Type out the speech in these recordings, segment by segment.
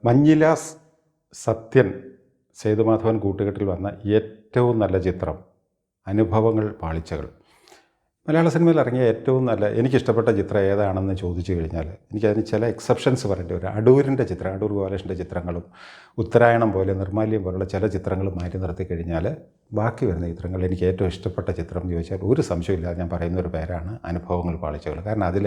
മഞ്ഞിലാസ് സത്യൻ സേതുമാധവൻ കൂട്ടുകെട്ടിൽ വന്ന ഏറ്റവും നല്ല ചിത്രം അനുഭവങ്ങൾ പാളിച്ചകൾ. മലയാള സിനിമയിൽ ഇറങ്ങിയ ഏറ്റവും നല്ല എനിക്കിഷ്ടപ്പെട്ട ചിത്രം ഏതാണെന്ന് ചോദിച്ചു കഴിഞ്ഞാൽ എനിക്കതിന് ചില എക്സെപ്ഷൻസ് പറയേണ്ടി വരും. അടൂരിൻ്റെ ചിത്രം, അടൂർ ഗോപാലകൃഷ്ണൻ്റെ ചിത്രങ്ങളും ഉത്തരായണം പോലെ നിർമ്മാല്യം പോലുള്ള ചില ചിത്രങ്ങൾ മാറ്റി നിർത്തി കഴിഞ്ഞാൽ ബാക്കി വരുന്ന ചിത്രങ്ങൾ എനിക്ക് ഏറ്റവും ഇഷ്ടപ്പെട്ട ചിത്രം എന്ന് ചോദിച്ചാൽ ഒരു സംശയമില്ലാതെ ഞാൻ പറയുന്നൊരു പേരാണ് അനുഭവങ്ങൾ പാളിച്ചകൾ. കാരണം അതിൽ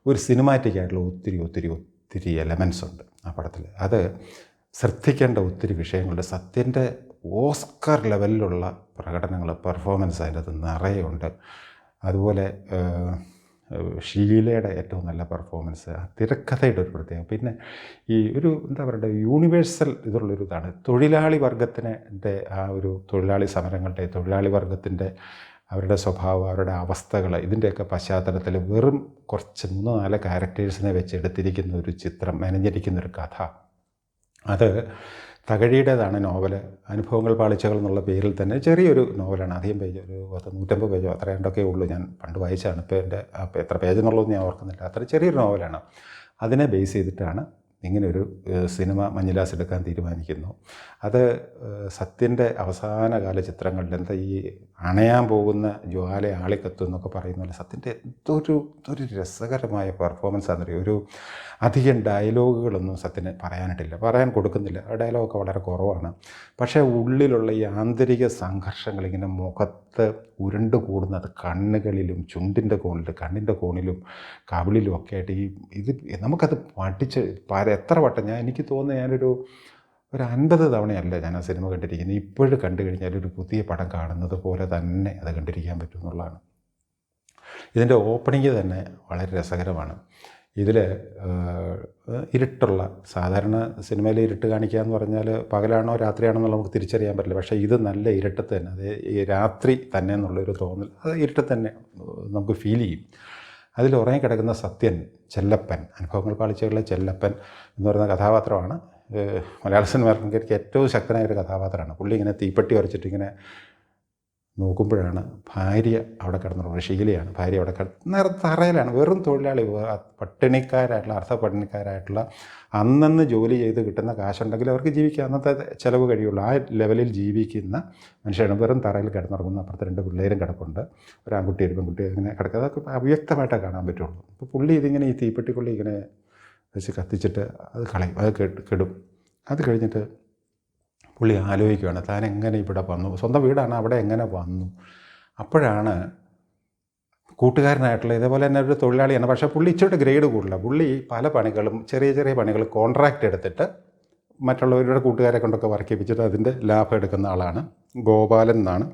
ഒരു സിനിമാറ്റിക്കായിട്ടുള്ള ഒത്തിരി എലമെൻസ് ഉണ്ട് ആ പടത്തിൽ. അത് ശ്രദ്ധിക്കേണ്ട ഒത്തിരി വിഷയങ്ങളുണ്ട്. സത്യൻ്റെ ഓസ്കാർ ലെവലിലുള്ള പ്രകടനങ്ങൾ, പെർഫോമൻസ് അതിനകത്ത് നിറയുണ്ട്. അതുപോലെ ഷീലയുടെ ഏറ്റവും നല്ല പെർഫോമൻസ്, തിരക്കഥയുടെ ഒരു പ്രത്യേകം, പിന്നെ ഈ ഒരു എന്താ പറയുക യൂണിവേഴ്സൽ ഇതുള്ളൊരു ഇതാണ് തൊഴിലാളി വർഗത്തിൻ്റെ ആ ഒരു തൊഴിലാളി സമരങ്ങളുടെ, തൊഴിലാളി വർഗത്തിൻ്റെ അവരുടെ സ്വഭാവം, അവരുടെ അവസ്ഥകൾ, ഇതിൻ്റെയൊക്കെ പശ്ചാത്തലത്തിൽ വെറും കുറച്ച് 3-4 ക്യാരക്ടേഴ്സിനെ വെച്ച് എടുത്തിരിക്കുന്ന ഒരു ചിത്രം, മെനഞ്ഞിരിക്കുന്നൊരു കഥ. അത് തകഴിയുടേതാണ് നോവല്. അനുഭവങ്ങൾ പാളിച്ചകൾ എന്നുള്ള പേരിൽ തന്നെ ചെറിയൊരു നോവലാണ്. അധികം പേജ്, ഒരു 150 പേജോ അത്ര രണ്ടൊക്കെ ഉള്ളൂ. ഞാൻ പണ്ട് വായിച്ചാണ്. ഇപ്പോൾ എൻ്റെ എത്ര പേജ് എന്നുള്ളതൊന്നും ഞാൻ ഓർക്കുന്നില്ല. അത്ര ചെറിയൊരു നോവലാണ്. അതിനെ ബേസ് ചെയ്തിട്ടാണ് ഇങ്ങനൊരു സിനിമ മഞ്ഞിലാസ് എടുക്കാൻ തീരുമാനിക്കുന്നു. അത് സത്യൻ്റെ അവസാനകാല ചിത്രങ്ങളിൽ എന്താ ഈ അണയാൻ പോകുന്ന ജ്വാല ആളിക്കത്തും എന്നൊക്കെ പറയുന്ന പോലെ സത്യൻ്റെ എന്തൊരു രസകരമായ പെർഫോമൻസ് ആണെന്നറിയും. ഒരു അധികം ഡയലോഗുകളൊന്നും സത്യന് പറയാനായിട്ടില്ല, പറയാൻ കൊടുക്കുന്നില്ല. ഡയലോഗൊക്കെ വളരെ കുറവാണ്. പക്ഷേ ഉള്ളിലുള്ള ഈ ആന്തരിക സംഘർഷങ്ങൾ ഇങ്ങനെ മുഖത്ത് ഉരുണ്ടു കൂടുന്നത് കണ്ണുകളിലും ചുണ്ടിൻ്റെ കോണിലും കണ്ണിൻ്റെ കോണിലും കവിളിലും ഒക്കെ ആയിട്ട് ഇത് നമുക്കത് പഠിച്ച് എത്ര വട്ടം എനിക്ക് തോന്നുന്നത് ഞാനൊരു 50 തവണയല്ല ഞാൻ ആ സിനിമ കണ്ടിരിക്കുന്നത്. ഇപ്പോഴും കണ്ടു കഴിഞ്ഞാൽ ഒരു പുതിയ പടം കാണുന്നത് പോലെ തന്നെ അത് കണ്ടിരിക്കാൻ പറ്റും എന്നുള്ളതാണ്. ഇതിൻ്റെ ഓപ്പണിങ് തന്നെ വളരെ രസകരമാണ്. ഇതിൽ ഇരുട്ടുള്ള, സാധാരണ സിനിമയിൽ ഇരുട്ട് കാണിക്കുക എന്ന് പറഞ്ഞാൽ പകലാണോ രാത്രിയാണോ എന്നുള്ള നമുക്ക് തിരിച്ചറിയാൻ പറ്റില്ല. പക്ഷേ ഇത് നല്ല ഇരുട്ടത്ത് തന്നെ, അത് ഈ രാത്രി തന്നെ എന്നുള്ളൊരു തോന്നൽ, അത് ഇരുട്ടത്ത് തന്നെ നമുക്ക് ഫീൽ ചെയ്യും. അതിൽ ഉറങ്ങിക്കിടക്കുന്ന സത്യൻ, ചെല്ലപ്പൻ, അനുഭവങ്ങൾ പാളിച്ചകളിലെ ചെല്ലപ്പൻ എന്ന് പറയുന്ന കഥാപാത്രമാണ് മലയാള സിനിമയ്ക്ക് ഏറ്റവും ശക്തനായ ഒരു കഥാപാത്രമാണ്. പുള്ളി ഇങ്ങനെ തീപ്പെട്ടി വരച്ചിട്ട് ഇങ്ങനെ നോക്കുമ്പോഴാണ് ഭാര്യ അവിടെ കിടന്നുള്ളത്. ഷീലയാണ് ഭാര്യ. അവിടെ തറയിലാണ്, വെറും തൊഴിലാളി, പട്ടിണിക്കാരായിട്ടുള്ള, അർദ്ധപട്ടിണിക്കാരായിട്ടുള്ള, അന്നന്ന് ജോലി ചെയ്ത് കിട്ടുന്ന കാശുണ്ടെങ്കിൽ അവർക്ക് ജീവിക്കുക, അന്നത്തെ ചിലവ് കഴിയുള്ളൂ. ആ ലെവലിൽ ജീവിക്കുന്ന മനുഷ്യരാണ്. വെറും തറയിൽ കിടന്നിറങ്ങുന്ന. അപ്പുറത്ത് 2 പിള്ളേരും കിടപ്പുണ്ട്, ഒരു ആൺകുട്ടി ഒരു പെൺകുട്ടി ഇങ്ങനെ കിടക്കുക. അതൊക്കെ അവ്യക്തമായിട്ടേ കാണാൻ പറ്റുള്ളൂ. അപ്പോൾ പുള്ളി ഇതിങ്ങനെ ഈ തീപ്പെട്ടിക്കുള്ളി ഇങ്ങനെ വെച്ച് കത്തിച്ചിട്ട് അത് കളയും, അത് കെടും. അത് കഴിഞ്ഞിട്ട് പുള്ളി ആലോചിക്കുകയാണ് താൻ എങ്ങനെ ഇവിടെ വന്നു, സ്വന്തം വീടാണ്, അവിടെ എങ്ങനെ വന്നു. അപ്പോഴാണ് കൂട്ടുകാരനായിട്ടുള്ള, ഇതേപോലെ തന്നെ ഒരു തൊഴിലാളിയാണ്, പക്ഷേ പുള്ളി ഇച്ചിരി ഗ്രേഡ് കൂടുതലാണ്. പുള്ളി പല പണികളും, ചെറിയ പണികൾ കോൺട്രാക്റ്റ് എടുത്തിട്ട് മറ്റുള്ളവരുടെ കൂട്ടുകാരെ കൊണ്ടൊക്കെ വർക്ക് ചെയ്യിപ്പിച്ചിട്ട് അതിൻ്റെ ലാഭം എടുക്കുന്ന ആളാണ്. ഗോപാലൻ എന്നാണ്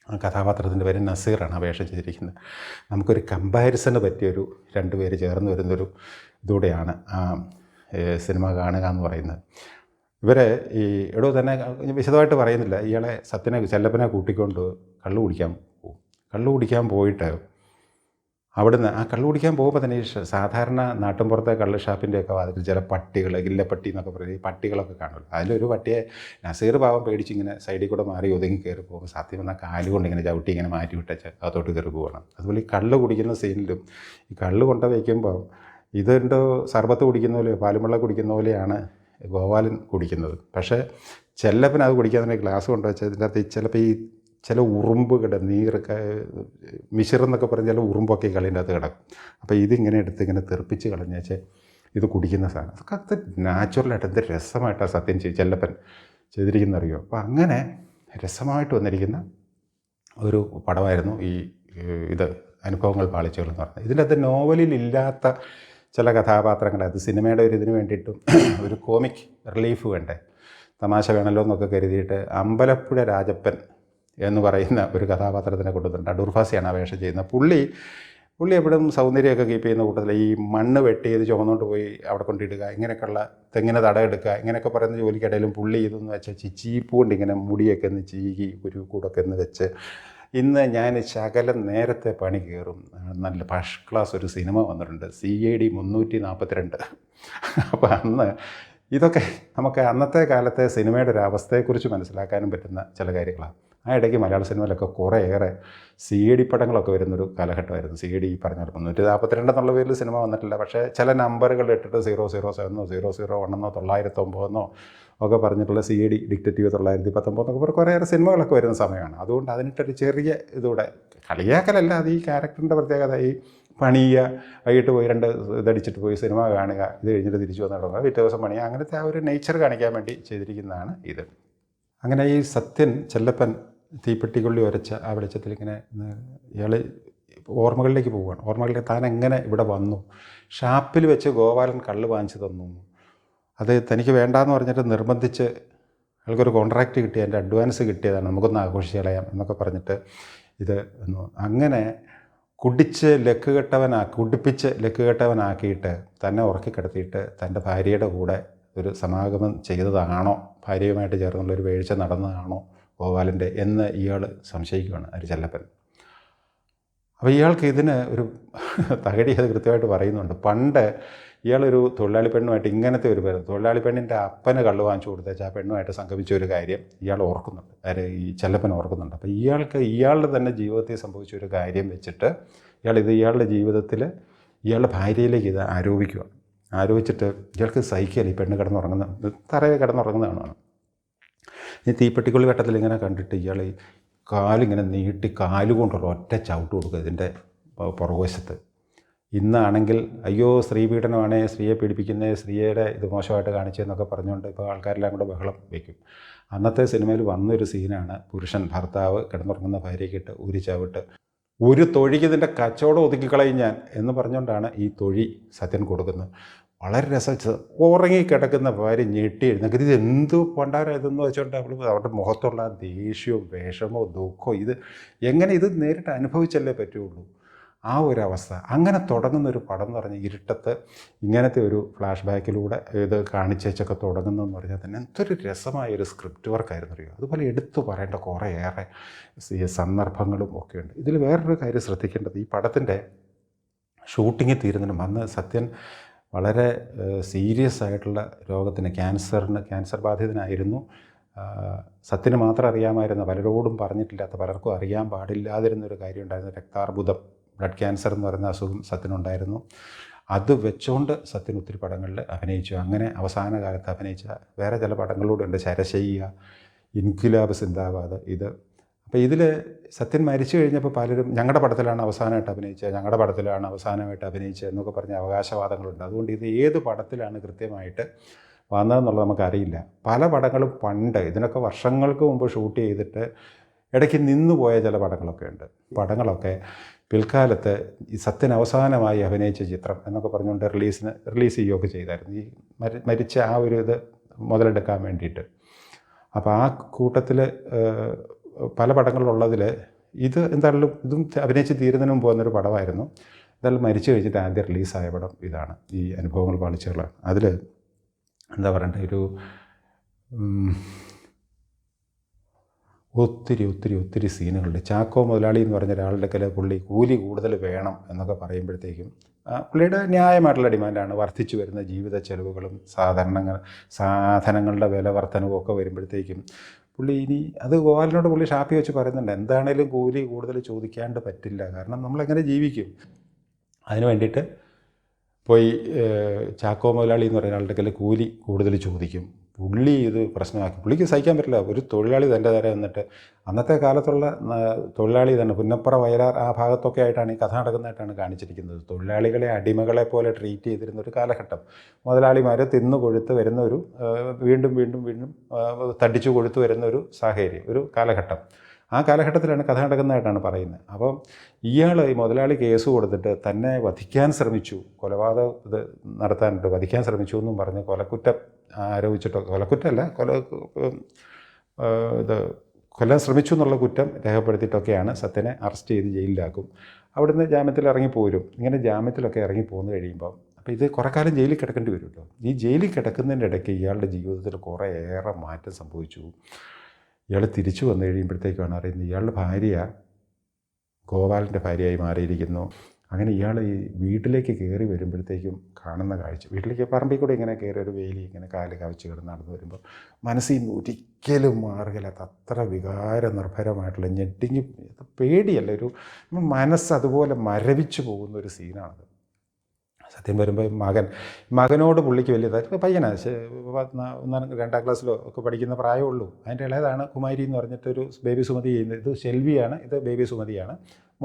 ആ കഥാപാത്രത്തിൻ്റെ പേര്. നസീറാണ് ആ വേഷം ചെയ്തിരിക്കുന്നത്. നമുക്കൊരു കമ്പാരിസന് പറ്റിയൊരു 2 പേര് ചേർന്ന് വരുന്നൊരു ഇതൂടെയാണ് ആ സിനിമ കാണുക എന്ന് പറയുന്നത്. ഇവരെ ഈ തന്നെ വിശദമായിട്ട് പറയുന്നില്ല. ഇയാളെ സത്യനെ, ചെല്ലപ്പനെ കൂട്ടിക്കൊണ്ട് കള്ളു കുടിക്കാൻ പോയിട്ട് അവിടുന്ന് ആ കള്ളു കുടിക്കാൻ പോകുമ്പോൾ തന്നെ ഈ സാധാരണ നാട്ടിൻപുറത്തെ കള്ള് ഷാപ്പിൻ്റെയൊക്കെ വാതിൽ ചില പട്ടികൾ, ഇല്ലപ്പട്ടി എന്നൊക്കെ പറയുന്നത്, ഈ പട്ടികളൊക്കെ കാണുമല്ലോ. അതിലൊരു പട്ടിയെ നസീർ പാവം പേടിച്ച് ഇങ്ങനെ സൈഡിൽ കൂടെ മാറി ഒതുങ്ങി കയറി പോകുമ്പോൾ സത്യം വന്നാൽ കാലുകൊണ്ട് ഇങ്ങനെ ചവിട്ടി ഇങ്ങനെ മാറ്റി വിട്ടേച്ച് അതോട്ട് കയറി പോകണം. അതുപോലെ ഈ കള്ള് കുടിക്കുന്ന സീനിലും ഈ കള്ള് കൊണ്ട വയ്ക്കുമ്പോൾ ഇതെന്തോ സർബത്ത് കുടിക്കുന്ന പോലെയോ പാലുംവെള്ളം കുടിക്കുന്ന പോലെയാണ് ഗോപാലൻ കുടിക്കുന്നത്. പക്ഷേ ചെല്ലപ്പൻ അത് കുടിക്കാൻ തന്നെ ഗ്ലാസ് കൊണ്ടുവച്ചതിൻ്റെ അകത്ത് ചിലപ്പോൾ ഈ ചില ഉറുമ്പ് നീരൊക്കെ മിശ്രെന്നൊക്കെ പറഞ്ഞ ചില ഉറുമ്പൊക്കെ കളീൻ്റെ അകത്ത് കിടക്കും. അപ്പോൾ ഇതിങ്ങനെ എടുത്ത് ഇങ്ങനെ തെറിപ്പിച്ച് കളഞ്ഞേച്ച് ഇത് കുടിക്കുന്ന സാധനം. അതൊക്കെ അത് നാച്ചുറലായിട്ട് എന്ത് രസമായിട്ടാണ് സത്യം ചെല്ലപ്പൻ ചെയ്തിരിക്കുന്നറിയോ. അപ്പോൾ അങ്ങനെ രസമായിട്ട് വന്നിരിക്കുന്ന ഒരു പടമായിരുന്നു ഈ അനുഭവങ്ങൾ പാളിച്ചകൾ എന്ന് പറഞ്ഞത്. ഇതിൻ്റെ അകത്ത് നോവലിലില്ലാത്ത ചില കഥാപാത്രങ്ങൾ, അത് സിനിമയുടെ ഒരു ഇതിന് വേണ്ടിയിട്ടും ഒരു കോമിക് റിലീഫ് വേണ്ടേ, തമാശ വേണമല്ലോ എന്നൊക്കെ കരുതിയിട്ട് അമ്പലപ്പുഴ രാജപ്പൻ എന്ന് പറയുന്ന ഒരു കഥാപാത്രത്തിനെ കൊണ്ടുവന്നിട്ടുണ്ട്. അടൂർ ഭാസിയാണ് ആ വേഷം ചെയ്യുന്നത്. പുള്ളി എപ്പോഴും സൗന്ദര്യമൊക്കെ കീപ്പ് ചെയ്യുന്ന കൂട്ടത്തിൽ ഈ മണ്ണ് വെട്ടി ചെയ്ത് ചുമന്നുകൊണ്ട് പോയി അവിടെ കൊണ്ടിടുക, ഇങ്ങനെയൊക്കെയുള്ള തെങ്ങിന് തടയെടുക്കുക, ഇങ്ങനെയൊക്കെ പറയുന്ന ജോലിക്കിടയിലും പുള്ളി ഇതെന്ന് വെച്ചാൽ ചീപ്പ് കൊണ്ട് ഇങ്ങനെ മുടിയൊക്കെ ഒന്ന് ചീകി ഒരു കൂടൊക്കെ ഒന്ന് വെച്ച് ഇന്ന് ഞാൻ ശകലം നേരത്തെ പണി കയറും, നല്ല ഫസ്റ്റ് ക്ലാസ് ഒരു സിനിമ വന്നിട്ടുണ്ട്, CID 342. അപ്പോൾ അന്ന് ഇതൊക്കെ നമുക്ക് അന്നത്തെ കാലത്തെ സിനിമയുടെ ഒരു അവസ്ഥയെക്കുറിച്ച് മനസ്സിലാക്കാനും പറ്റുന്ന ചില കാര്യങ്ങളാണ്. ആ ഇടയ്ക്ക് മലയാള സിനിമയിലൊക്കെ കുറേയേറെ CID പടങ്ങളൊക്കെ വരുന്നൊരു കാലഘട്ടമായിരുന്നു. CID പറഞ്ഞ 342 എന്നുള്ള പേരിൽ സിനിമ വന്നിട്ടില്ല, പക്ഷേ ചില നമ്പറുകൾ ഇട്ടിട്ട് 007 001 909 ഒക്കെ പറഞ്ഞിട്ടുള്ള CID ഡിക്റ്റേറ്റീവ് 919 എന്നൊക്കെ പറഞ്ഞ് കുറേയേറെ സിനിമകളൊക്കെ വരുന്ന സമയമാണ്. അതുകൊണ്ട് അതിനിട്ടൊരു ചെറിയ ഇതൂടെ കളിയാക്കലല്ല, അത് ഈ ക്യാരക്ടറിൻ്റെ പ്രത്യേകത. ഈ പണിയുക, വൈകിട്ട് പോയി 2 ഇതടിച്ചിട്ട് പോയി സിനിമ കാണുക, ഇത് കഴിഞ്ഞിട്ട് തിരിച്ചു വന്ന് തുടങ്ങുക, പിറ്റേ ദിവസം പണിയുക, അങ്ങനത്തെ ആ ഒരു നേച്ചർ കാണിക്കാൻ വേണ്ടി ചെയ്തിരിക്കുന്നതാണ് ഇത്. അങ്ങനെ ഈ സത്യൻ ചെല്ലപ്പൻ തീപ്പെട്ടിക്കൊള്ളി ഉരച്ച ആ വെളിച്ചത്തിൽ ഇങ്ങനെ ഇയാൾ ഓർമ്മകളിലേക്ക് പോവുകയാണ്. ഓർമ്മകളിലേക്ക് താൻ എങ്ങനെ ഇവിടെ വന്നു, ഷാപ്പിൽ വെച്ച് ഗോപാലൻ കള്ള് വാങ്ങിച്ചു തന്നു, അത് തനിക്ക് വേണ്ടാന്ന് പറഞ്ഞിട്ട് നിർബന്ധിച്ച് അയാൾക്കൊരു കോൺട്രാക്റ്റ് കിട്ടി, എൻ്റെ അഡ്വാൻസ് കിട്ടിയതാണ്, നമുക്കൊന്ന് ആഘോഷിച്ച് കളയാം എന്നൊക്കെ പറഞ്ഞിട്ട് ഇത് അങ്ങനെ കുടിപ്പിച്ച് ലക്ക് കെട്ടവനാക്കിയിട്ട് തന്നെ ഉറക്കിക്കിടത്തിയിട്ട് തൻ്റെ ഭാര്യയുടെ കൂടെ ഒരു സമാഗമം ചെയ്തതാണോ, ഭാര്യയുമായിട്ട് ചേർന്നുള്ളൊരു വീഴ്ച നടന്നതാണോ ഗോപാലൻ്റെ എന്ന് ഇയാൾ സംശയിക്കുകയാണ് ചെല്ലപ്പൻ. അപ്പോൾ ഇയാൾക്ക് ഇതിന് ഒരു തകടി അത് കൃത്യമായിട്ട് പറയുന്നുണ്ട്. പണ്ട് ഇയാളൊരു തൊഴിലാളി പെണ്ണുമായിട്ട് ഇങ്ങനത്തെ ഒരു പേര്, തൊഴിലാളി പെണ്ണിൻ്റെ അപ്പന് കള്ള് വാങ്ങിച്ചു കൊടുത്തേച്ച് ആ പെണ്ണുമായിട്ട് സംഗമിച്ച ഒരു കാര്യം ഇയാൾ ഓർക്കുന്നുണ്ട്, ഈ ചെല്ലപ്പൻ ഓർക്കുന്നുണ്ട്. അപ്പോൾ ഇയാളുടെ തന്നെ ജീവിതത്തിൽ സംഭവിച്ച ഒരു കാര്യം വെച്ചിട്ട് ഇയാളുടെ ജീവിതത്തിൽ ഇയാളുടെ ഭാര്യയിലേക്ക് ഇത് ആരോപിച്ചിട്ട് ഇയാൾക്ക് സഹിക്കുകയല്ല. ഈ പെണ്ണ് തറയിൽ കിടന്നുറങ്ങുന്നതാണ്. ഈ തീപ്പെട്ടിക്കൊള്ളി വെട്ടത്തിൽ ഇങ്ങനെ കണ്ടിട്ട് ഇയാൾ ഈ കാലിങ്ങനെ നീട്ടി കാലുകൊണ്ടുള്ള ഒറ്റ ചവിട്ട് കൊടുക്കുക ഇതിൻ്റെ പുറകുവശത്ത്. ഇന്നാണെങ്കിൽ അയ്യോ സ്ത്രീപീഡനമാണേ, സ്ത്രീയെ പീഡിപ്പിക്കുന്നേ, സ്ത്രീയുടെ ഇത് മോശമായിട്ട് കാണിച്ചതെന്നൊക്കെ പറഞ്ഞുകൊണ്ട് ഇപ്പോൾ ആൾക്കാരെല്ലാം കൂടെ ബഹളം വയ്ക്കും. അന്നത്തെ സിനിമയിൽ വന്നൊരു സീനാണ് ഭർത്താവ് കിടന്നുറങ്ങുന്ന ഭാര്യയ്ക്കിട്ട് ഒരു ചവിട്ട്, ഒരു തൊഴിക്ക് ഇതിൻ്റെ കച്ചവടം ഒതുക്കിക്കളയും ഞാൻ എന്ന് പറഞ്ഞുകൊണ്ടാണ് ഈ തൊഴി സത്യൻ കൊടുക്കുന്നത്. വളരെ രസം. ഉറങ്ങി കിടക്കുന്ന ഭാര്യ ഞെട്ടി എഴുന്നേക്കും. ഇത് എന്ത് പണ്ടാരം ഇതെന്ന് വെച്ചുകൊണ്ട് അവരുടെ മുഖത്തുള്ള ദേഷ്യവും വിഷമവും ദുഃഖവും ഇത് എങ്ങനെ ഇത് നേരിട്ട് അനുഭവിച്ചല്ലേ പറ്റുള്ളൂ. ആ ഒരു അവസ്ഥ. അങ്ങനെ തുടങ്ങുന്നൊരു പടം എന്ന് പറഞ്ഞാൽ ഇരുട്ടത്ത് ഇങ്ങനത്തെ ഒരു ഫ്ലാഷ് ബാക്കിലൂടെ ഇത് കാണിച്ചേച്ചൊക്കെ തുടങ്ങുന്നതെന്ന് പറഞ്ഞാൽ തന്നെ എന്തൊരു രസമായൊരു സ്ക്രിപ്റ്റ് വർക്കായിരുന്നു അറിയുമോ. അതുപോലെ എടുത്തു പറയേണ്ട കുറേയേറെ സന്ദർഭങ്ങളും ഒക്കെയുണ്ട്. ഇതിൽ വേറൊരു കാര്യം ശ്രദ്ധിക്കേണ്ടത്, ഈ പടത്തിൻ്റെ ഷൂട്ടിങ് തീരുന്നതിനും അന്ന് സത്യൻ വളരെ സീരിയസ് ആയിട്ടുള്ള രോഗത്തിന് ക്യാൻസർ ബാധിതനായിരുന്നു. സത്യന് മാത്രം അറിയാമായിരുന്ന, പലരോടും പറഞ്ഞിട്ടില്ലാത്ത, പലർക്കും അറിയാൻ പാടില്ലാതിരുന്നൊരു കാര്യം ഉണ്ടായിരുന്നു. രക്താർബുദം, ബ്ലഡ് ക്യാൻസർ എന്ന് പറയുന്ന അസുഖം സത്യനുണ്ടായിരുന്നു. അത് വെച്ചുകൊണ്ട് സത്യൻ ഒത്തിരി പടങ്ങളിൽ അഭിനയിച്ചു. അങ്ങനെ അവസാന കാലത്ത് അഭിനയിച്ച വേറെ ചില പടങ്ങളിലൂടെ ഉണ്ട്, ശരശയ്യ, ഇൻക്വിലാബ് സിന്ദാബാദ്. അപ്പോൾ ഇതിൽ സത്യൻ മരിച്ചു കഴിഞ്ഞപ്പോൾ പലരും ഞങ്ങളുടെ പടത്തിലാണ് അവസാനമായിട്ട് അഭിനയിച്ചത് എന്നൊക്കെ പറഞ്ഞ അവകാശവാദങ്ങളുണ്ട്. അതുകൊണ്ട് ഇത് ഏത് പടത്തിലാണ് കൃത്യമായിട്ട് വന്നതെന്നുള്ളത് നമുക്കറിയില്ല. പല പടങ്ങളും പണ്ട് ഇതിനൊക്കെ വർഷങ്ങൾക്ക് മുമ്പ് ഷൂട്ട് ചെയ്തിട്ട് ഇടയ്ക്ക് നിന്നുപോയ ചില പടങ്ങളൊക്കെ ഉണ്ട്. പടങ്ങളൊക്കെ പിൽക്കാലത്ത് ഈ സത്യൻ അവസാനമായി അഭിനയിച്ച ചിത്രം എന്നൊക്കെ പറഞ്ഞുകൊണ്ട് റിലീസ് ചെയ്യുകയൊക്കെ ചെയ്തായിരുന്നു, ഈ മരിച്ച ആ ഒരു ഇത് മുതലെടുക്കാൻ വേണ്ടിയിട്ട്. അപ്പോൾ ആ കൂട്ടത്തിൽ പല പടങ്ങളിലുള്ളതിൽ ഇത് എന്തായാലും ഇതും അഭിനയിച്ച് തീരുന്നതിന് മുമ്പ് വന്നൊരു പടമായിരുന്നു. എന്തായാലും മരിച്ചു കഴിഞ്ഞിട്ട് ആദ്യം റിലീസായ പടം ഇതാണ്, ഈ അനുഭവങ്ങൾ പാളിച്ചകളാണ്. അതിൽ എന്താ പറയണ്ടേ, ഒരു ഒത്തിരി സീനുകളുണ്ട്. ചാക്കോ മുതലാളി എന്ന് പറഞ്ഞ ഒരാളുടെ പുള്ളി കൂലി കൂടുതൽ വേണം എന്നൊക്കെ പറയുമ്പോഴത്തേക്കും പുള്ളിയുടെ ന്യായമായിട്ടുള്ള ഡിമാൻഡാണ്. വർദ്ധിച്ചു വരുന്ന ജീവിത ചെലവുകളും സാധനങ്ങളുടെ വില വർധനവും ഒക്കെ വരുമ്പോഴത്തേക്കും പുള്ളി അത് ഗോപാലനോട് പുള്ളി ഷാപ്പി വെച്ച് പറയുന്നുണ്ട്, എന്താണേലും കൂലി കൂടുതൽ ചോദിക്കാണ്ട് പറ്റില്ല, കാരണം നമ്മളെങ്ങനെ ജീവിക്കും. അതിന് വേണ്ടിയിട്ട് പോയി ചാക്കോ മുതലാളി എന്ന് പറയുന്ന ആളുടെ കൂലി കൂടുതൽ ചോദിക്കും. പുള്ളി ഇത് പ്രശ്നമാക്കി, പുള്ളിക്ക് സഹിക്കാൻ പറ്റില്ല. ഒരു തൊഴിലാളി തൻ്റെ നേരെ വന്നിട്ട്, അന്നത്തെ കാലത്തുള്ള തൊഴിലാളി തന്നെ പുന്നപ്പുറ വയലാർ ആ ഭാഗത്തൊക്കെ ആയിട്ടാണ് ഈ കഥ നടക്കുന്നതായിട്ടാണ് കാണിച്ചിരിക്കുന്നത്. തൊഴിലാളികളെ അടിമകളെ പോലെ ട്രീറ്റ് ചെയ്തിരുന്ന ഒരു കാലഘട്ടം. മുതലാളിമാർ തിന്നു കൊഴുത്ത് വരുന്ന ഒരു വീണ്ടും തടിച്ചു കൊഴുത്ത് വരുന്ന ഒരു സാഹചര്യം, ഒരു കാലഘട്ടം. ആ കാലഘട്ടത്തിലാണ് കഥ നടക്കുന്നതായിട്ടാണ് പറയുന്നത്. അപ്പം ഈ മുതലാളി കേസ് കൊടുത്തിട്ട് തന്നെ വധിക്കാൻ ശ്രമിച്ചു, വധിക്കാൻ ശ്രമിച്ചു എന്നും പറഞ്ഞ് കൊലക്കുറ്റം ആരോപിച്ചിട്ടോ, കൊലക്കുറ്റമല്ല, കൊല്ലാൻ ശ്രമിച്ചു എന്നുള്ള കുറ്റം രേഖപ്പെടുത്തിയിട്ടൊക്കെയാണ് സത്യനെ അറസ്റ്റ് ചെയ്ത് ജയിലിലാക്കും. അവിടുന്ന് ജാമ്യത്തിൽ ഇറങ്ങിപ്പോരും. ഇങ്ങനെ ജാമ്യത്തിലൊക്കെ ഇറങ്ങിപ്പോന്ന് കഴിയുമ്പോൾ അപ്പോൾ ഇത് കുറേ കാലം ജയിലിൽ കിടക്കേണ്ടി വരുമല്ലോ. ഈ ജയിലിൽ കിടക്കുന്നതിൻ്റെ ഇടയ്ക്ക് ഇയാളുടെ ജീവിതത്തിൽ കുറേയേറെ മാറ്റം സംഭവിച്ചു. ഇയാൾ തിരിച്ചു വന്നു കഴിയുമ്പോഴത്തേക്കാണ് അറിയുന്നത് ഇയാളുടെ ഭാര്യ ഗോപാലൻ്റെ ഭാര്യയായി മാറിയിരിക്കുന്നു. അങ്ങനെ ഇയാൾ ഈ വീട്ടിലേക്ക് കയറി വരുമ്പോഴത്തേക്കും കാണുന്ന കാഴ്ച, വീട്ടിലേക്ക് പറമ്പിൽ കൂടെ ഇങ്ങനെ കയറി ഒരു വേലി ഇങ്ങനെ കാല് കവച്ച് കിടന്ന് നടന്നു വരുമ്പോൾ മനസ്സിൽ നിന്ന് ഒരിക്കലും മാറുകയില്ലാത്ത അത്ര വികാര നിർഭരമായിട്ടുള്ള ഞെട്ടിങ്ങി, പേടിയല്ല, ഒരു മനസ്സ് അതുപോലെ മരവിച്ചു പോകുന്ന ഒരു സീനാണത്. സത്യം വരുമ്പോൾ മകനോട് പുള്ളിക്ക് വലിയ പയ്യനാണ്, 2ാം ക്ലാസ്സിലോ ഒക്കെ പഠിക്കുന്ന പ്രായമുള്ളൂ. അതിൻ്റെ ഇളയതാണ് കുമാരി എന്ന് പറഞ്ഞിട്ടൊരു ബേബി സുമതി ചെയ്യുന്നത്. ഇത് ഷെൽവിയാണ്, ഇത് ബേബി സുമതിയാണ്,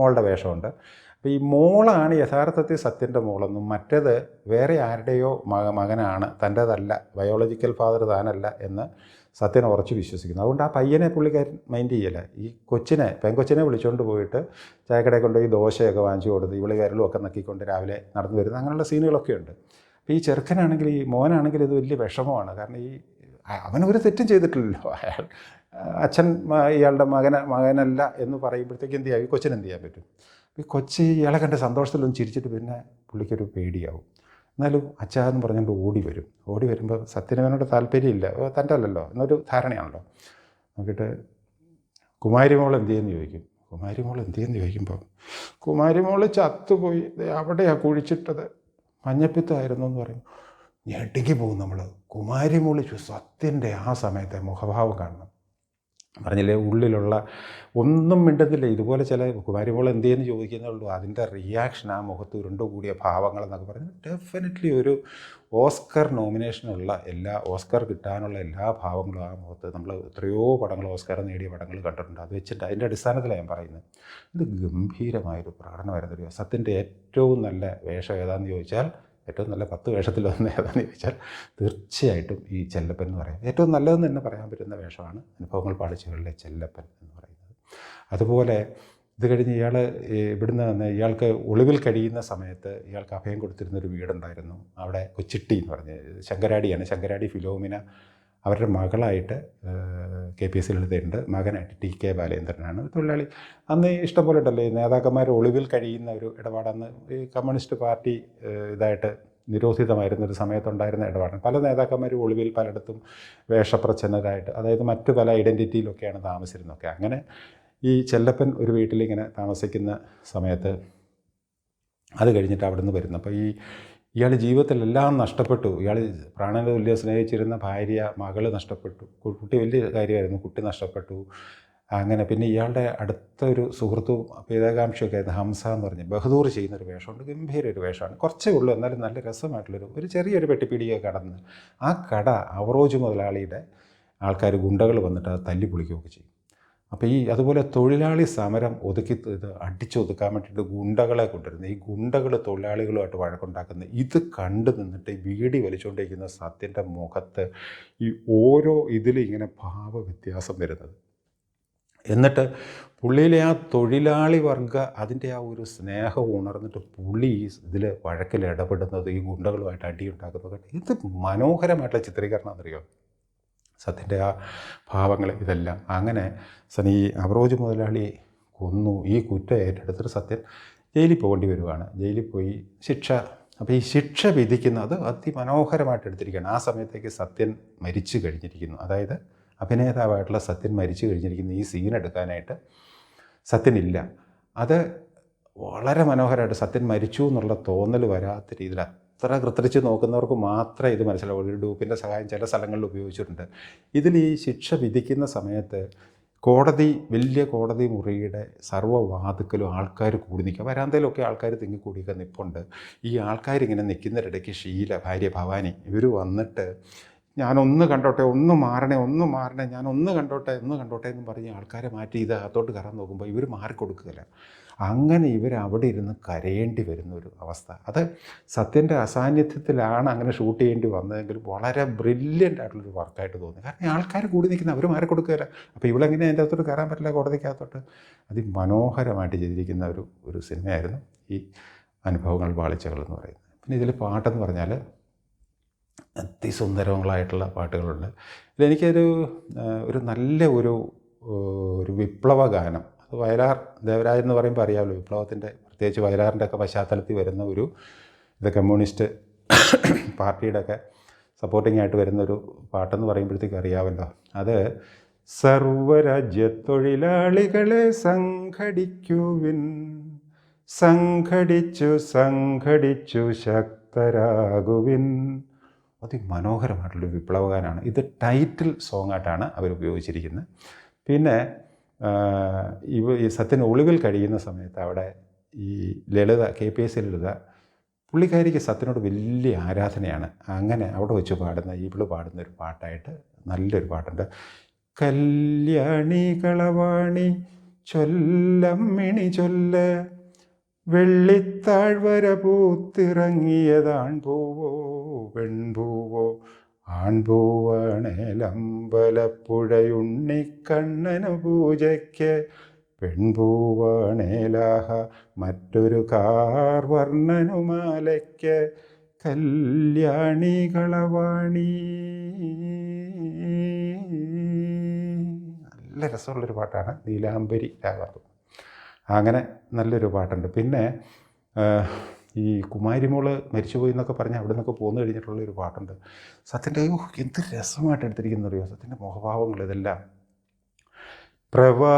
മോളുടെ വേഷമുണ്ട്. അപ്പോൾ ഈ മോളാണ് യഥാർത്ഥത്തിൽ സത്യൻ്റെ മോളെന്നും മറ്റേത് വേറെ ആരുടെയോ മകനാണ്, തൻ്റേതല്ല, ബയോളജിക്കൽ ഫാദർ താനല്ല എന്ന് സത്യൻ ഉറച്ചു വിശ്വസിക്കുന്നു. അതുകൊണ്ട് ആ പയ്യനെ പുള്ളിക്കാരൻ മൈൻഡ് ചെയ്യല. ഈ പെങ്കൊച്ചിനെ വിളിച്ചുകൊണ്ട് പോയിട്ട് ചായക്കടയിൽ കൊണ്ടുപോയി ദോശയൊക്കെ വാങ്ങിച്ചു കൊടുത്ത് ഇവളി വിരലും ഒക്കെ നക്കിക്കൊണ്ട് രാവിലെ നടന്നു വരുന്നത്, അങ്ങനെയുള്ള സീനുകളൊക്കെ ഉണ്ട്. അപ്പോൾ ഈ ചെറുക്കനാണെങ്കിൽ, ഈ മോനാണെങ്കിൽ ഇത് വലിയ വിഷമമാണ്. കാരണം അവനൊരു തെറ്റും ചെയ്തിട്ടില്ലല്ലോ. അയാൾ അച്ഛൻ ഇയാളുടെ മകനല്ല എന്ന് പറയുമ്പോഴത്തേക്ക് എന്ത് ചെയ്യാം, ഈ കൊച്ചിന് എന്ത് ചെയ്യാൻ പറ്റും? ഈ കൊച്ചി ഇയാളെ കണ്ട സന്തോഷത്തിലൊന്നും ചിരിച്ചിട്ട് പിന്നെ പുള്ളിക്കൊരു പേടിയാവും. എന്നാലും അച്ഛാ എന്ന് പറഞ്ഞുകൊണ്ട് ഓടി വരുമ്പോൾ സത്യനവനോട് താല്പര്യമില്ല, തൻ്റെ അല്ലല്ലോ എന്നൊരു ധാരണയാണല്ലോ. നോക്കിയിട്ട് കുമാരിമോൾ എന്ത് ചെയ്യുമെന്ന് ചോദിക്കും. ചോദിക്കുമ്പോൾ കുമാരിമോൾ ചത്തുപോയി, അവിടെയാണ് കുഴിച്ചിട്ടത്, മഞ്ഞപ്പിത്തമായിരുന്നു എന്ന് പറയും. ഞെട്ടിക്ക് പോകും നമ്മൾ. കുമാരിമോൾ സത്യൻ്റെ ആ സമയത്തെ മുഖഭാവം കാണണം. പറഞ്ഞില്ലേ, ഉള്ളിലുള്ള ഒന്നും മിണ്ടുന്നില്ല. ഇതുപോലെ ചില കുമാരിമോൾ എന്ത് ചെയ്യുന്നു ചോദിക്കുന്നുള്ളൂ, അതിൻ്റെ റിയാക്ഷൻ, ആ മുഖത്ത് ഉരുണ്ടുകൂടിയ ഭാവങ്ങളെന്നൊക്കെ പറഞ്ഞ് ഡെഫിനറ്റ്ലി ഒരു ഓസ്കർ നോമിനേഷനുള്ള ഓസ്കർ കിട്ടാനുള്ള എല്ലാ ഭാവങ്ങളും ആ മുഖത്ത്. നമ്മൾ എത്രയോ പടങ്ങൾ ഓസ്കർ നേടിയ പടങ്ങൾ കണ്ടിട്ടുണ്ട്. അത് വെച്ചിട്ട് അതിൻ്റെ അടിസ്ഥാനത്തിലാണ് ഞാൻ പറയുന്നത്. ഇത് ഗംഭീരമായൊരു പ്രകടനമായിരുന്നു. സത്യൻ്റെ ഏറ്റവും നല്ല വേഷം ഏതാണെന്ന് ചോദിച്ചാൽ, ഏറ്റവും നല്ല 10 വേഷത്തിലൊന്ന് ഏതാണെന്ന് ചോദിച്ചാൽ തീർച്ചയായിട്ടും ഈ ചെല്ലപ്പൻ എന്ന് പറയാം. ഏറ്റവും നല്ലതെന്ന് തന്നെ പറയാൻ പറ്റുന്ന വേഷമാണ് അനുഭവങ്ങൾ പാളിച്ചകളിലെ ചെല്ലപ്പൻ എന്ന് പറയുന്നത്. അതുപോലെ ഇത് കഴിഞ്ഞ് ഇയാൾ ഇവിടുന്ന് തന്നെ ഇയാൾക്ക് ഒളിവിൽ കഴിയുന്ന സമയത്ത് ഇയാൾക്ക് അഭയം കൊടുത്തിരുന്നൊരു വീടുണ്ടായിരുന്നു. അവിടെ കൊച്ചിട്ടി എന്ന് പറഞ്ഞ് ശങ്കരാടി ഫിലോമിന അവരുടെ മകളായിട്ട് KPSC എഴുതിയിട്ടുണ്ട്. മകനായിട്ട് TK ബാലേന്ദ്രനാണ് തൊഴിലാളി. അന്ന് ഇഷ്ടംപോലെ ഉണ്ടല്ലോ ഈ നേതാക്കന്മാർ ഒളിവിൽ കഴിയുന്ന ഒരു ഇടപാടന്ന്. ഈ കമ്മ്യൂണിസ്റ്റ് പാർട്ടി ഇതായിട്ട് നിരോധിതമായിരുന്നൊരു സമയത്തുണ്ടായിരുന്ന ഇടപാടാണ്. പല നേതാക്കന്മാരും ഒളിവിൽ പലയിടത്തും വേഷപ്രച്ഛന്നരായിട്ട്, അതായത് മറ്റു പല ഐഡൻറ്റിറ്റിയിലൊക്കെയാണ് താമസിച്ചിരുന്നതൊക്കെ. അങ്ങനെ ഈ ചെല്ലപ്പൻ ഒരു വീട്ടിലിങ്ങനെ താമസിക്കുന്ന സമയത്ത് അത് കഴിഞ്ഞിട്ട് അവിടെ നിന്ന് വരുന്നു. അപ്പോൾ ഇയാൾ ജീവിതത്തിലെല്ലാം നഷ്ടപ്പെട്ടു. ഇയാൾ പ്രാണന് തുല്യം സ്നേഹിച്ചിരുന്ന ഭാര്യ, മകൾ നഷ്ടപ്പെട്ടു. കുട്ടി വലിയ കാര്യമായിരുന്നു, കുട്ടി നഷ്ടപ്പെട്ടു. അങ്ങനെ പിന്നെ ഇയാളുടെ അടുത്തൊരു സുഹൃത്തും പേദാകാംക്ഷയൊക്കെ ആയിരുന്നു, ഹംസ എന്ന് പറഞ്ഞ് ബഹദൂർ ചെയ്യുന്നൊരു വേഷമുണ്ട്. ഗംഭീര ഒരു വേഷമാണ്, കുറച്ചേ ഉള്ളൂ, എന്നാലും നല്ല രസമായിട്ടുള്ളൊരു ചെറിയൊരു പെട്ടിപ്പീടിയൊക്കെ കടന്ന് ആ കട അവറോജ് മുതലാളിയുടെ ആൾക്കാർ, ഗുണ്ടകൾ വന്നിട്ട് അത് തല്ലി പൊളിക്കുകയൊക്കെ ചെയ്യും. അപ്പോൾ അതുപോലെ തൊഴിലാളി സമരം അടിച്ചൊതുക്കാൻ വേണ്ടിയിട്ട് ഗുണ്ടകളെ കൊണ്ടുവരുന്നത്, ഈ ഗുണ്ടകൾ തൊഴിലാളികളുമായിട്ട് വഴക്കുണ്ടാക്കുന്നത്, ഇത് കണ്ടു നിന്നിട്ട് വീടി വലിച്ചുകൊണ്ടിരിക്കുന്ന സത്യൻ്റെ മുഖത്ത് ഈ ഓരോ ഇങ്ങനെ ഭാവവ്യത്യാസം വരുന്നത്. എന്നിട്ട് പുള്ളിയിലെ ആ തൊഴിലാളി വർഗ അതിൻ്റെ ആ ഒരു സ്നേഹം ഉണർന്നിട്ട് പുള്ളി ഇതിൽ വഴക്കിൽ ഇടപെടുന്നത്, ഈ ഗുണ്ടകളുമായിട്ട് അടിയുണ്ടാക്കുന്നത്, ഇത് മനോഹരമായിട്ടുള്ള ചിത്രീകരണം എന്നറിയോ സത്യൻ്റെ ആ ഭാവങ്ങൾ ഇതെല്ലാം. അങ്ങനെ ഈ അവറോജ് മുതലാളി കൊന്നു, ഈ കുറ്റം ഏറ്റെടുത്തിട്ട് സത്യൻ ജയിലിൽ പോകേണ്ടി വരുവാണ്. ജയിലിൽ പോയി ശിക്ഷ. അപ്പോൾ ഈ ശിക്ഷ വിധിക്കുന്നത് അതിമനോഹരമായിട്ട് എടുത്തിരിക്കുകയാണ്. ആ സമയത്തേക്ക് സത്യൻ മരിച്ചു കഴിഞ്ഞിരിക്കുന്നു. അതായത് അഭിനേതാവായിട്ടുള്ള സത്യൻ മരിച്ചു കഴിഞ്ഞിരിക്കുന്ന ഈ സീൻ എടുക്കാനായിട്ട് സത്യനില്ല. അത് വളരെ മനോഹരമായിട്ട് സത്യൻ മരിച്ചു എന്നുള്ള തോന്നൽ വരാത്ത രീതിയിൽ അത്ര കൃത്രിച്ച് നോക്കുന്നവർക്ക് മാത്രമേ ഇത് മനസ്സിലാവുള്ളൂ. ഒരു ഡൂപ്പിൻ്റെ സഹായം ചില സ്ഥലങ്ങളിൽ ഉപയോഗിച്ചിട്ടുണ്ട്. ഇതിൽ ഈ ശിക്ഷ വിധിക്കുന്ന സമയത്ത് വലിയ കോടതി മുറിയുടെ സർവ്വവാതുക്കലും ആൾക്കാർ കൂടി നിൽക്കുക. വരാന്തയിലൊക്കെ ആൾക്കാർ തിങ്ങിക്കൂടിയൊക്കെ നിൽപ്പുണ്ട്. ഈ ആൾക്കാരിങ്ങനെ നിൽക്കുന്നതിനിടയ്ക്ക് ഭാര്യ ഭവാനി ഇവർ വന്നിട്ട് ഞാനൊന്ന് കണ്ടോട്ടെ, ഒന്ന് മാറണേ, ഞാനൊന്ന് കണ്ടോട്ടെ എന്നും പറഞ്ഞ് ആൾക്കാരെ മാറ്റി ഇത് അകത്തോട്ട് കയറാൻ നോക്കുമ്പോൾ ഇവർ മാറിക്കൊടുക്കുകയില്ല. അങ്ങനെ അവിടെ ഇരുന്ന് കരയേണ്ടി വരുന്നൊരു അവസ്ഥ. അത് സത്യൻ്റെ അസാന്നിധ്യത്തിലാണ് അങ്ങനെ ഷൂട്ട് ചെയ്യേണ്ടി വന്നതെങ്കിലും വളരെ ബ്രില്യൻ്റ് ആയിട്ടുള്ളൊരു വർക്കായിട്ട് തോന്നി. കാരണം ആൾക്കാർ കൂടി നിൽക്കുന്ന അവർ മാറിക്കൊടുക്കുകയില്ല. അപ്പോൾ ഇവളെങ്ങനെ അതിൻ്റെ അകത്തോട്ട് കയറാൻ പറ്റില്ല, കോടതിക്കകത്തോട്ട്. അതിമനോഹരമായിട്ട് ചെയ്തിരിക്കുന്ന ഒരു സിനിമയായിരുന്നു ഈ അനുഭവങ്ങൾ പാളിച്ചകൾ എന്ന് പറയുന്നത്. പിന്നെ ഇതിൽ പാട്ടെന്ന് പറഞ്ഞാൽ അതിസുന്ദരങ്ങളായിട്ടുള്ള പാട്ടുകളുണ്ട്. ഇതിലെനിക്കൊരു നല്ല ഒരു വിപ്ലവ ഗാനം, അത് വയലാർ ദേവരാജൻ എന്ന് പറയുമ്പോൾ അറിയാമല്ലോ, വിപ്ലവത്തിൻ്റെ പ്രത്യേകിച്ച് വയലാറിൻ്റെ ഒക്കെ പശ്ചാത്തലത്തിൽ വരുന്ന ഇത് കമ്മ്യൂണിസ്റ്റ് പാർട്ടിയുടെ ഒക്കെ സപ്പോർട്ടിംഗ് ആയിട്ട് വരുന്നൊരു പാട്ടെന്ന് പറയുമ്പോഴത്തേക്കും അറിയാമല്ലോ. അത് സർവ്വരാജ്യത്തൊഴിലാളികളെ സംഘടിക്കുവിൻ, സംഘടിച്ചു സംഘടിച്ചു ശക്തരാകുവിൻ. അതിമനോഹരമായിട്ടുള്ളൊരു വിപ്ലവഗാനാണ്. ഇത് ടൈറ്റിൽ സോങ്ങായിട്ടാണ് അവർ ഉപയോഗിച്ചിരിക്കുന്നത്. പിന്നെ ഈ സത്യൻ ഒളിവിൽ കഴിയുന്ന സമയത്ത് അവിടെ ഈ ലളിത KPSC ലളിത പുള്ളിക്കാരിക്ക് സത്യനോട് വലിയ ആരാധനയാണ്. അങ്ങനെ അവിടെ വെച്ച് പാടുന്ന ഇവള് പാടുന്നൊരു പാട്ടായിട്ട് നല്ലൊരു പാട്ടുണ്ട്. കല്യാണി കളവാണി ചൊല്ലമ്മിണി ചൊല്ല വെള്ളിത്താഴ്വര പൂത്തിറങ്ങിയതാൺ പൂവോ പെൺപൂവോ ആൺപൂവാണേലമ്പലപ്പുഴയുണ്ണിക്കണ്ണനു പൂജയ്ക്ക് പെൺപൂവാണേലാഹ മറ്റൊരു കാർവർണ്ണനുമാലയ്ക്ക് കല്യാണി കളവാണി. നല്ല രസമുള്ളൊരു പാട്ടാണ്. നീലാംബരി രാഗം. അങ്ങനെ നല്ലൊരു പാട്ടുണ്ട്. പിന്നെ ഈ കുമാരിമോള് മരിച്ചുപോയി എന്നൊക്കെ പറഞ്ഞ് അവിടെ നിന്നൊക്കെ പോന്നു കഴിഞ്ഞിട്ടുള്ളൊരു പാട്ടുണ്ട്. സത്യൻ്റെ എന്ത് രസമായിട്ട് എടുത്തിരിക്കുന്നറിയോ സത്യൻ്റെ മുഖഭാവങ്ങൾ ഇതെല്ലാം. പ്രവാചകന്മാരെ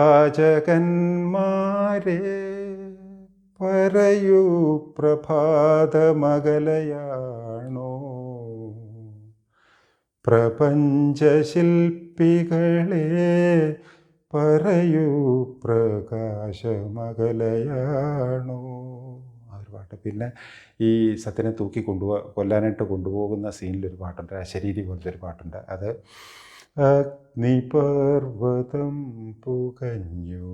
പറയൂ പ്രഭാതമകലയാണോ, പ്രപഞ്ചശില്പികളെ പറയൂ പ്രകാശമകലയാണോ. ആ ഒരു പാട്ട്. പിന്നെ ഈ സത്യനെ തൂക്കി കൊല്ലാനായിട്ട് കൊണ്ടുപോകുന്ന സീനിലൊരു പാട്ടുണ്ട്. അശരീരി പോലത്തെ ഒരു പാട്ടുണ്ട്. അത് അഗ്നിപർവ്വതം പുകഞ്ഞു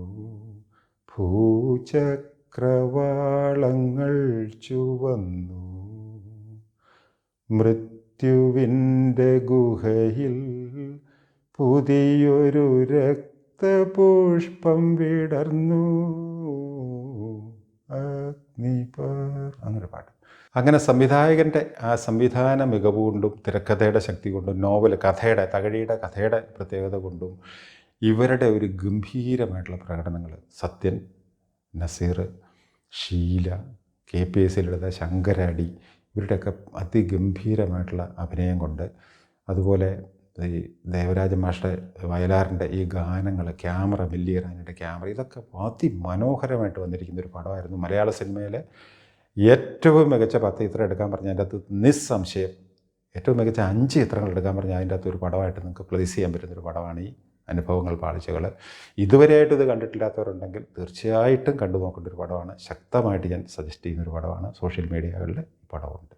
ഭൂചക്രവാളങ്ങൾ ചുവന്നു മൃത്യുവിൻ്റെ ഗുഹയിൽ പുതിയൊരു രക്തപുഷ്പം വിടർന്നു അങ്ങനൊരു പാട്ട്. അങ്ങനെ സംവിധായകൻ്റെ ആ സംവിധാന മികവ് കൊണ്ടും തിരക്കഥയുടെ ശക്തി കൊണ്ടും നോവൽ തകഴിയുടെ കഥയുടെ പ്രത്യേകത കൊണ്ടും ഇവരുടെ ഒരു ഗംഭീരമായിട്ടുള്ള പ്രകടനങ്ങൾ, സത്യൻ, നസീർ, ഷീല, KPSC ലളിത, ശങ്കരാടി, ഇവരുടെയൊക്കെ അതിഗംഭീരമായിട്ടുള്ള അഭിനയം കൊണ്ട്, അതുപോലെ ഈ ദേവരാജ മാഷ്ട വയലാറിൻ്റെ ഈ ഗാനങ്ങൾ, ക്യാമറ, വലിയറാനിയുടെ ക്യാമറ, ഇതൊക്കെ അതിമനോഹരമായിട്ട് വന്നിരിക്കുന്ന ഒരു പടമായിരുന്നു. മലയാള സിനിമയിലെ ഏറ്റവും മികച്ച 10 ചിത്രം എടുക്കാൻ പറഞ്ഞാൽ അതിൻ്റെ അകത്ത് നിസ്സംശയം ഏറ്റവും മികച്ച 5 ചിത്രങ്ങൾ എടുക്കാൻ പറഞ്ഞാൽ അതിൻ്റെ അകത്ത് ഒരു പടമായിട്ട് നിങ്ങൾക്ക് പ്ലേസ് ചെയ്യാൻ പറ്റുന്നൊരു പടമാണ് ഈ അനുഭവങ്ങൾ പാളിച്ചകൾ. ഇതുവരെയായിട്ട് ഇത് കണ്ടിട്ടില്ലാത്തവരുണ്ടെങ്കിൽ തീർച്ചയായിട്ടും കണ്ടു നോക്കേണ്ട ഒരു പടമാണ്. ശക്തമായിട്ട് ഞാൻ സജസ്റ്റ് ചെയ്യുന്നൊരു പടമാണ്. സോഷ്യൽ മീഡിയകളിൽ പടമുണ്ട്.